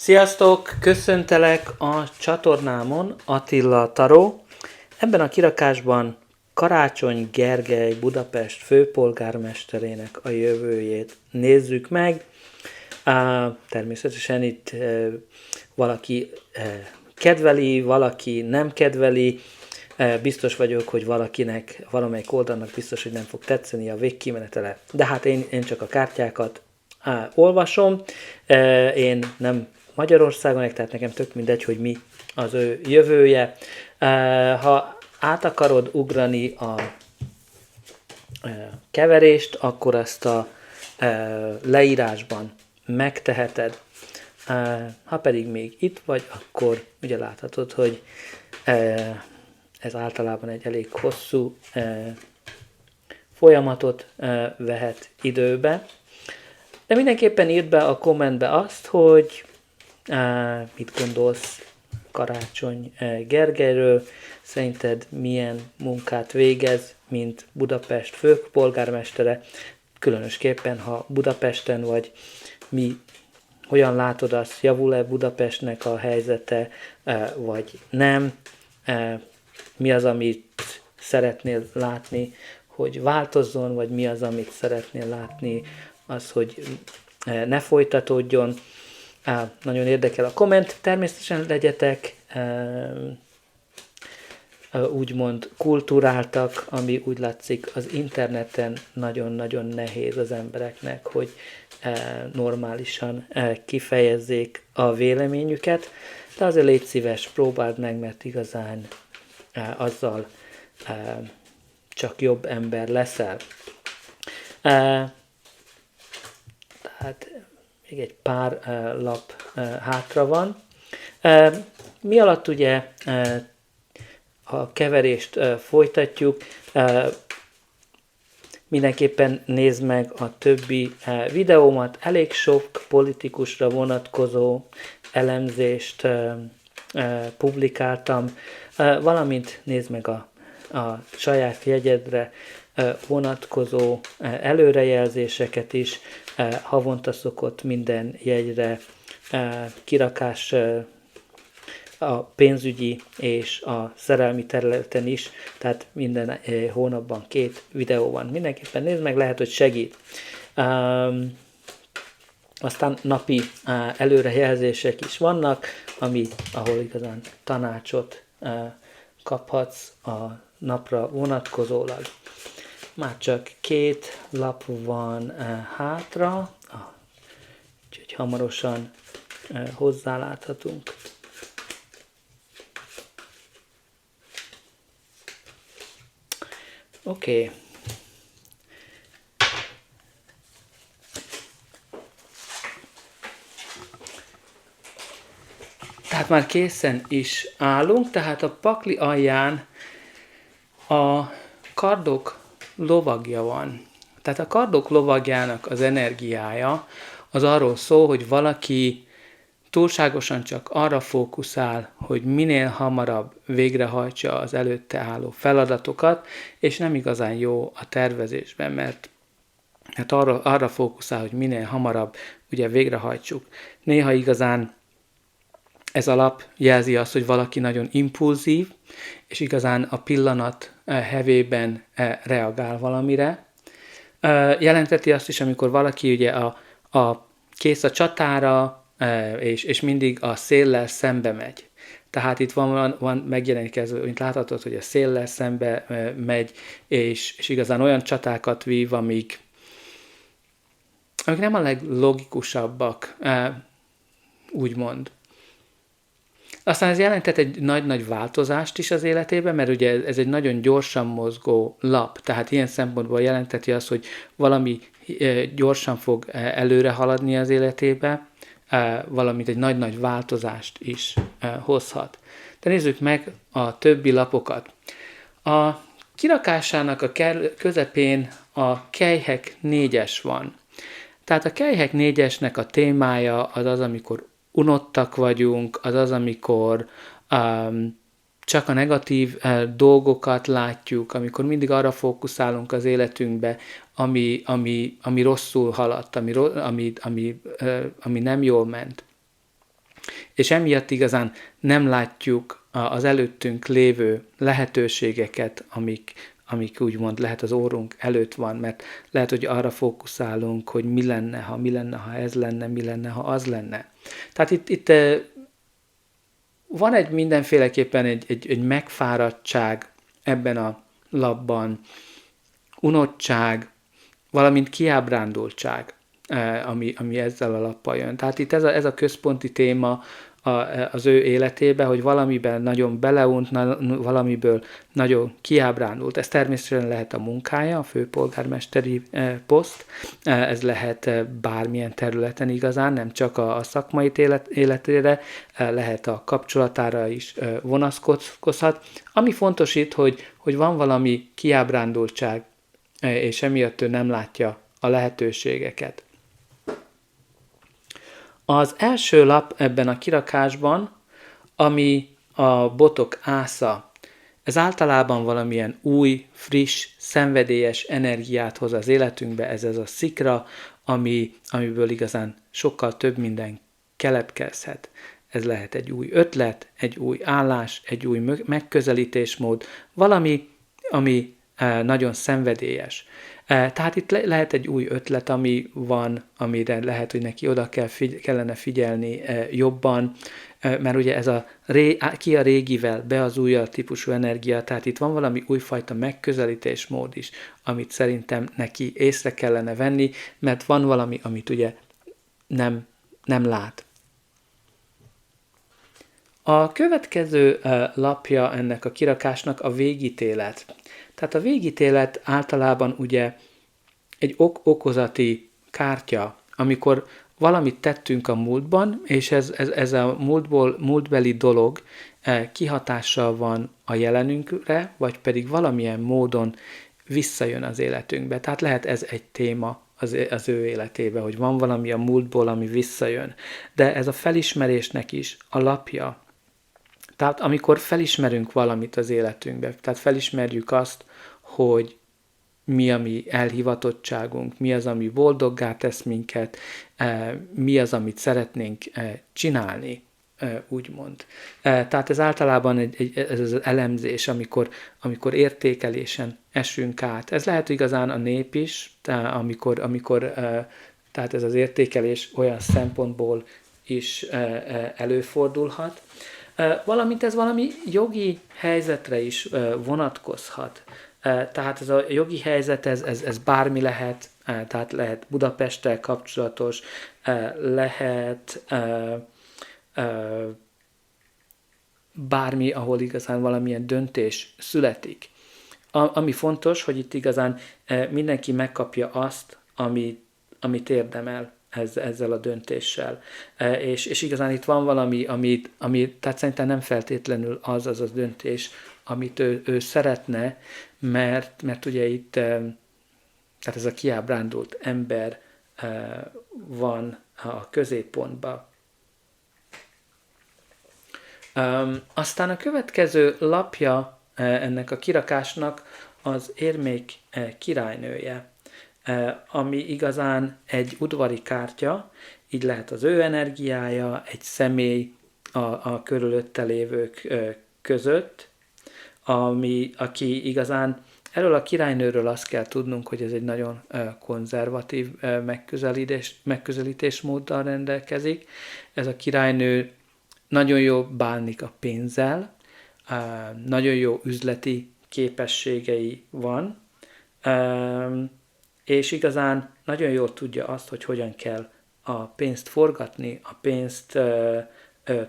Sziasztok! Köszöntelek a csatornámon, Attila Taró. Ebben a kirakásban Karácsony Gergely Budapest főpolgármesterének a jövőjét nézzük meg. Természetesen itt valaki kedveli, valaki nem kedveli. Biztos vagyok, hogy valakinek, valamelyik oldalnak biztos, hogy nem fog tetszeni a végkimenetele. De hát én csak a kártyákat olvasom. Én nem Magyarországon, tehát nekem tök mindegy, hogy mi az ő jövője. Ha át akarod ugrani a keverést, akkor azt a leírásban megteheted. Ha pedig még itt vagy, akkor ugye láthatod, hogy ez általában egy elég hosszú folyamatot vehet időbe. De mindenképpen írd be a kommentbe azt, hogy mit gondolsz Karácsony Gergelyről, szerinted milyen munkát végez, mint Budapest főpolgármestere, különösképpen, ha Budapesten vagy, hogyan látod azt, javul-e Budapestnek a helyzete, vagy nem, mi az, amit szeretnél látni, hogy változzon, vagy mi az, amit szeretnél látni, az, hogy ne folytatódjon. Nagyon érdekel a komment, természetesen legyetek úgymond kulturáltak, ami úgy látszik az interneten nagyon-nagyon nehéz az embereknek, hogy normálisan kifejezzék a véleményüket, de azért légy szíves, próbáld meg, mert igazán azzal csak jobb ember leszel. Tehát még egy pár lap hátra van. Mi alatt ugye a keverést folytatjuk, mindenképpen nézd meg a többi videómat, elég sok politikusra vonatkozó elemzést publikáltam, valamint nézd meg a saját jegyedre vonatkozó előrejelzéseket is. Havonta szokott minden jegyre kirakás a pénzügyi és a szerelmi területen is, tehát minden hónapban 2 videó van. Mindenképpen nézd meg, lehet, hogy segít. Aztán napi előrejelzések is vannak, ahol igazán tanácsot kaphatsz a napra vonatkozólag. Már csak 2 lap van hátra, úgyhogy hamarosan hozzáláthatunk. Oké. Tehát már készen is állunk, tehát a pakli alján a kardok lovagja van. Tehát a kardok lovagjának az energiája az arról szól, hogy valaki túlságosan csak arra fókuszál, hogy minél hamarabb végrehajtsa az előtte álló feladatokat, és nem igazán jó a tervezésben, mert arra fókuszál, hogy minél hamarabb ugye végrehajtsuk. Néha igazán ez a lap jelzi azt, hogy valaki nagyon impulzív, és igazán a pillanat hevében reagál valamire. Jelentheti azt is, amikor valaki ugye a kész a csatára, és mindig a széllel szembe megy. Tehát itt van megjelenik ez, mint láthatod, hogy a széllel szembe megy, és igazán olyan csatákat vív, amik nem a leglogikusabbak, úgymond. Aztán ez jelentett egy nagy-nagy változást is az életében, mert ugye ez egy nagyon gyorsan mozgó lap, tehát ilyen szempontból jelenteti azt, hogy valami gyorsan fog előre haladni az életébe, valamint egy nagy-nagy változást is hozhat. De nézzük meg a többi lapokat. A kirakásának a közepén a Kelyhek 4-es van. Tehát a Kelyhek 4-esnek a témája az, amikor unottak vagyunk, az, amikor csak a negatív dolgokat látjuk, amikor mindig arra fókuszálunk az életünkbe, ami rosszul haladt, ami nem jól ment. és emiatt igazán nem látjuk az előttünk lévő lehetőségeket, amik úgymond lehet az órunk előtt van, mert lehet, hogy arra fókuszálunk, hogy mi lenne, ha ez lenne, mi lenne, ha az lenne. Tehát itt van mindenféleképpen egy megfáradtság ebben a lapban, unottság, valamint kiábrándultság, ami ezzel a lappal jön. Tehát itt ez a központi téma az ő életébe, hogy valamiben nagyon beleunt, valamiből nagyon kiábrándult. Ez természetesen lehet a munkája, a főpolgármesteri poszt, ez lehet bármilyen területen igazán, nem csak a szakmai életére, lehet a kapcsolatára is vonatkozhat. Ami fontos itt, hogy van valami kiábrándultság, és emiatt ő nem látja a lehetőségeket. Az első lap ebben a kirakásban, ami a botok ásza, ez általában valamilyen új, friss, szenvedélyes energiát hoz az életünkbe, ez a szikra, amiből igazán sokkal több minden keletkezhet. Ez lehet egy új ötlet, egy új állás, egy új megközelítésmód, valami, ami nagyon szenvedélyes. Tehát itt lehet egy új ötlet, ami van, amire lehet, hogy neki oda kellene figyelni jobban, mert ugye ez ki a régivel, be az újjal típusú energia, tehát itt van valami újfajta megközelítésmód is, amit szerintem neki észre kellene venni, mert van valami, amit ugye nem lát. A következő lapja ennek a kirakásnak a végítélet. Tehát a végítélet általában ugye egy okozati kártya, amikor valamit tettünk a múltban, és ez a múltbeli dolog kihatással van a jelenünkre, vagy pedig valamilyen módon visszajön az életünkbe. Tehát lehet ez egy téma az ő életébe, hogy van valami a múltból, ami visszajön. De ez a felismerésnek is a lapja. Tehát amikor felismerünk valamit az életünkbe, tehát felismerjük azt, hogy mi a mi elhivatottságunk, mi az, ami boldoggá tesz minket, mi az, amit szeretnénk csinálni, úgymond. Tehát ez általában ez az elemzés, amikor értékelésen esünk át. Ez lehet igazán a nép is, amikor tehát ez az értékelés olyan szempontból is előfordulhat. Valamint ez valami jogi helyzetre is vonatkozhat. Tehát ez a jogi helyzet, ez bármi lehet, tehát lehet Budapesttel kapcsolatos, lehet bármi, ahol igazán valamilyen döntés születik. Ami fontos, hogy itt igazán mindenki megkapja azt, amit érdemel ezzel a döntéssel. És igazán itt van valami, ami tehát szerintem nem feltétlenül az a döntés, amit ő szeretne, mert ugye itt tehát ez a kiábrándult ember van a középpontban. Aztán a következő lapja ennek a kirakásnak az érmék királynője, ami igazán egy udvari kártya, így lehet az ő energiája, egy személy a körülötte lévők között, aki igazán erről a királynőről azt kell tudnunk, hogy ez egy nagyon konzervatív megközelítésmóddal rendelkezik. Ez a királynő nagyon jól bánik a pénzzel, nagyon jó üzleti képességei van, és igazán nagyon jól tudja azt, hogy hogyan kell a pénzt forgatni, a pénzt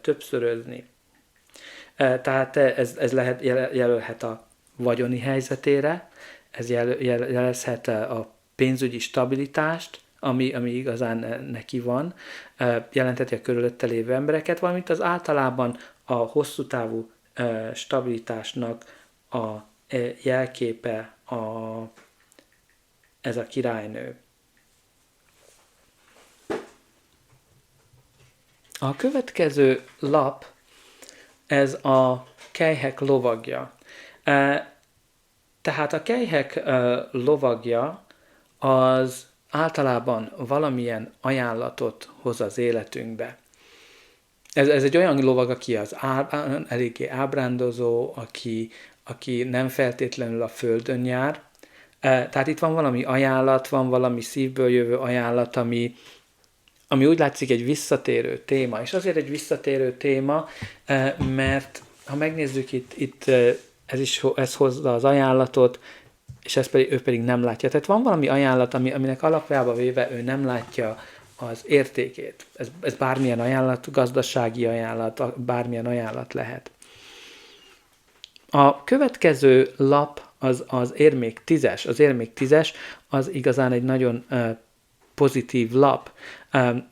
többszörözni. Tehát ez jelölhet a vagyoni helyzetére, ez jelezhet a pénzügyi stabilitást, ami igazán neki van, jelentheti a körülötte lévő embereket, valamint az általában a hosszú távú stabilitásnak a jelképe ez a királynő. A következő lap, ez a kelyhek lovagja. Tehát a kelyhek lovagja az általában valamilyen ajánlatot hoz az életünkbe. ez egy olyan lovag, aki eléggé ábrándozó, aki nem feltétlenül a földön jár. Tehát itt van valami ajánlat, van valami szívből jövő ajánlat, ami úgy látszik egy visszatérő téma. És azért egy visszatérő téma, mert ha megnézzük itt ez hozza az ajánlatot, és ő pedig nem látja. Tehát van valami ajánlat, aminek alapjába véve ő nem látja az értékét. Ez bármilyen ajánlat, gazdasági ajánlat, bármilyen ajánlat lehet. A következő lap az érmék 10-es. Az érmék 10-es az igazán egy nagyon pozitív lap,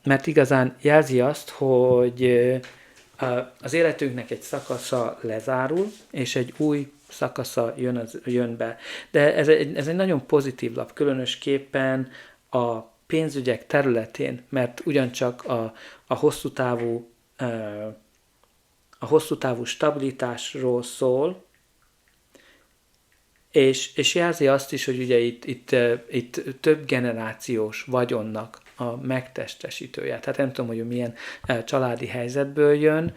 mert igazán jelzi azt, hogy az életünknek egy szakasza lezárul, és egy új szakasza jön be. De ez egy nagyon pozitív lap, különösképpen a pénzügyek területén, mert ugyancsak a hosszú távú stabilitásról szól, és jelzi azt is, hogy ugye itt több generációs vagyonnak a megtestesítője. Tehát nem tudom, hogy milyen családi helyzetből jön,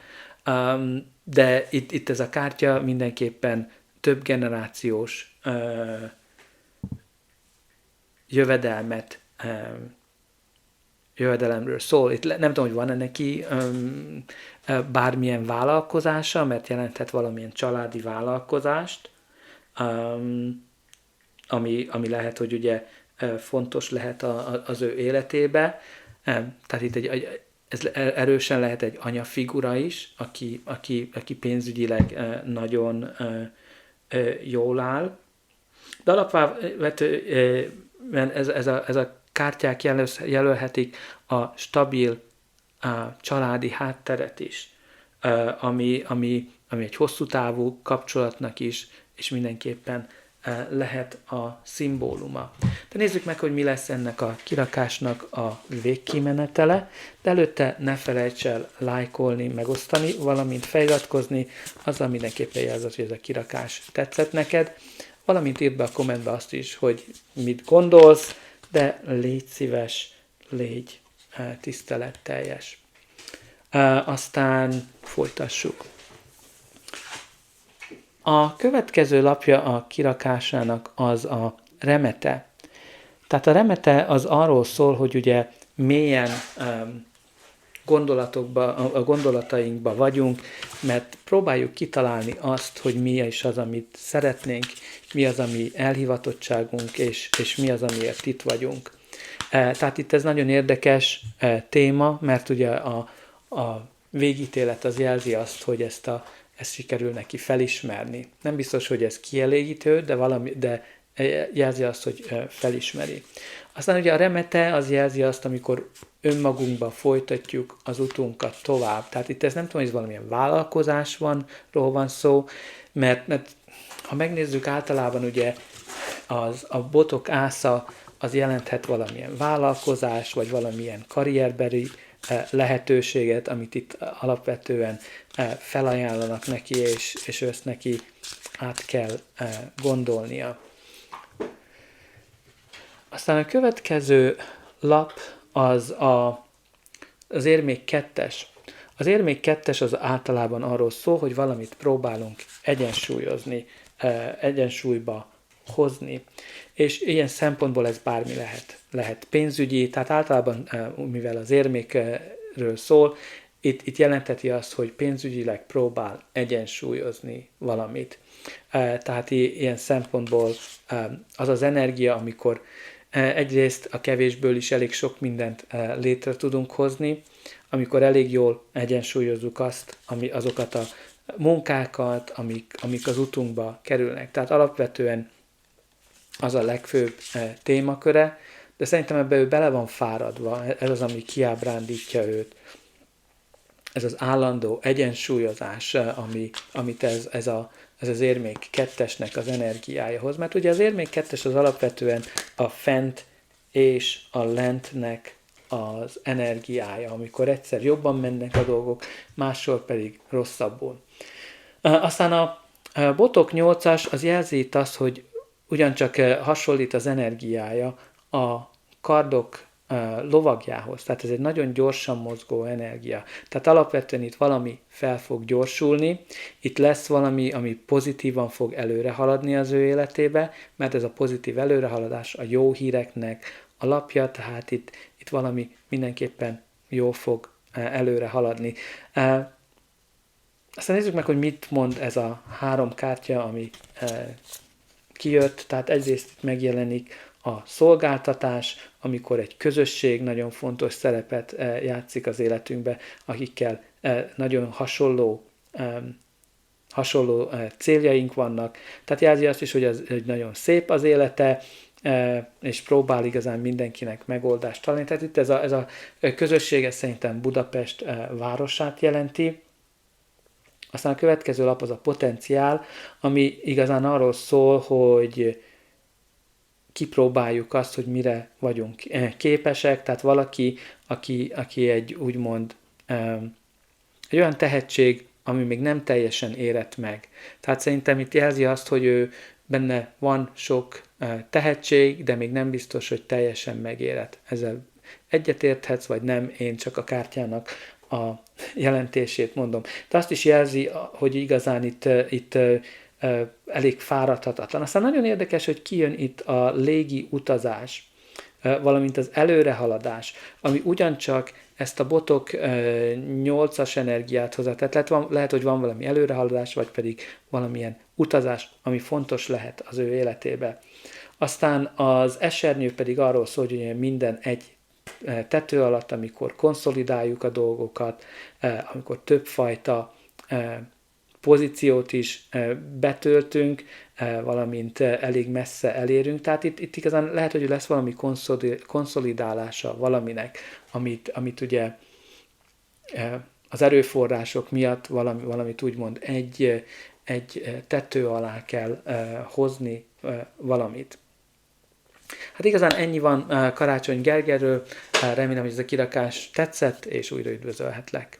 de itt ez a kártya mindenképpen több generációs jövedelemről szól. Itt nem tudom, hogy van-e neki bármilyen vállalkozása, mert jelenthet valamilyen családi vállalkozást, ami lehet, hogy ugye fontos lehet az ő életébe. Tehát itt ez erősen lehet egy anyafigura is, aki pénzügyileg nagyon jól áll. De alapvetően ez a kártyák jelölhetik a stabil családi hátteret is, ami egy hosszú távú kapcsolatnak is, és mindenképpen lehet a szimbóluma. De nézzük meg, hogy mi lesz ennek a kirakásnak a végkimenetele, de előtte ne felejts el lájkolni, megosztani, valamint feliratkozni, azzal mindenképpen jelzed, hogy ez a kirakás tetszett neked, valamint írd be a kommentbe azt is, hogy mit gondolsz, de légy szíves, légy tiszteletteljes. Aztán folytassuk. A következő lapja a kirakásának az a remete. Tehát a remete az arról szól, hogy ugye mélyen gondolatainkba vagyunk, mert próbáljuk kitalálni azt, hogy mi is az, amit szeretnénk, mi az, ami elhivatottságunk, és mi az, amiért itt vagyunk. Tehát itt ez nagyon érdekes téma, mert ugye a végítélet az jelzi azt, hogy ezt sikerül neki felismerni. Nem biztos, hogy ez kielégítő, de jelzi azt, hogy felismeri. Aztán ugye a remete az jelzi azt, amikor önmagunkba folytatjuk az utunkat tovább. Tehát itt ez nem tudom, hogy ez valamilyen vállalkozásról van szó, mert ha megnézzük általában ugye a botok ásza az jelenthet valamilyen vállalkozás, vagy valamilyen karrierbeli lehetőséget, amit itt alapvetően felajánlanak neki, és ezt neki át kell gondolnia. Aztán a következő lap az érmék 2-es. Az érmék 2-es az általában arról szól, hogy valamit próbálunk egyensúlyozni, egyensúlyba hozni. És ilyen szempontból ez bármi lehet. Lehet pénzügyi, tehát általában, mivel az érmékről szól, itt jelentheti azt, hogy pénzügyileg próbál egyensúlyozni valamit. Tehát ilyen szempontból az az energia, amikor egyrészt a kevésből is elég sok mindent létre tudunk hozni, amikor elég jól egyensúlyozzuk azokat a munkákat, amik az utunkba kerülnek. Tehát alapvetően az a legfőbb témaköre, de szerintem ebbe ő bele van fáradva, ez az, ami kiábrándítja őt. Ez az állandó egyensúlyozás, amit ez az érmék 2-esnek az energiája hoz. Mert ugye az érmék 2-es az alapvetően a fent és a lentnek az energiája, amikor egyszer jobban mennek a dolgok, máshol pedig rosszabbul. Aztán a botok 8-as az jelzi itt azt, hogy ugyancsak hasonlít az energiája a kardok lovagjához. Tehát ez egy nagyon gyorsan mozgó energia. Tehát alapvetően itt valami fel fog gyorsulni, itt lesz valami, ami pozitívan fog előre haladni az ő életébe, mert ez a pozitív előrehaladás a jó híreknek alapja, tehát itt valami mindenképpen jó fog előre haladni. Aztán nézzük meg, hogy mit mond ez a 3 kártya, ami kijött. Tehát egyrészt megjelenik a szolgáltatás, amikor egy közösség nagyon fontos szerepet játszik az életünkbe, akikkel nagyon hasonló céljaink vannak. Tehát jelzi azt is, hogy nagyon szép az élete, és próbál igazán mindenkinek megoldást találni. Tehát itt ez a közösség, ez szerintem Budapest városát jelenti. Aztán a következő lap az a potenciál, ami igazán arról szól, hogy kipróbáljuk azt, hogy mire vagyunk képesek, tehát valaki, aki egy úgymond egy olyan tehetség, ami még nem teljesen érett meg. Tehát szerintem itt jelzi azt, hogy ő benne van sok tehetség, de még nem biztos, hogy teljesen megérett. Ezzel egyetérthetsz, vagy nem, én csak a kártyának a jelentését mondom. De azt is jelzi, hogy igazán itt elég fáradhatatlan. Aztán nagyon érdekes, hogy kijön itt a légi utazás, valamint az előrehaladás, ami ugyancsak ezt a botok 8-as energiát hozza. Tehát lehet, hogy van valami előrehaladás, vagy pedig valamilyen utazás, ami fontos lehet az ő életébe. Aztán az esernyő pedig arról szól, hogy minden egy tető alatt, amikor konszolidáljuk a dolgokat, amikor többfajta pozíciót is betöltünk, valamint elég messze elérünk. Tehát itt igazán lehet, hogy lesz valami konszolidálása valaminek, amit ugye az erőforrások miatt valamit úgymond egy tető alá kell hozni valamit. Hát igazán ennyi van Karácsony Gergelyről, remélem, hogy ez a kirakás tetszett, és újra üdvözölhetlek.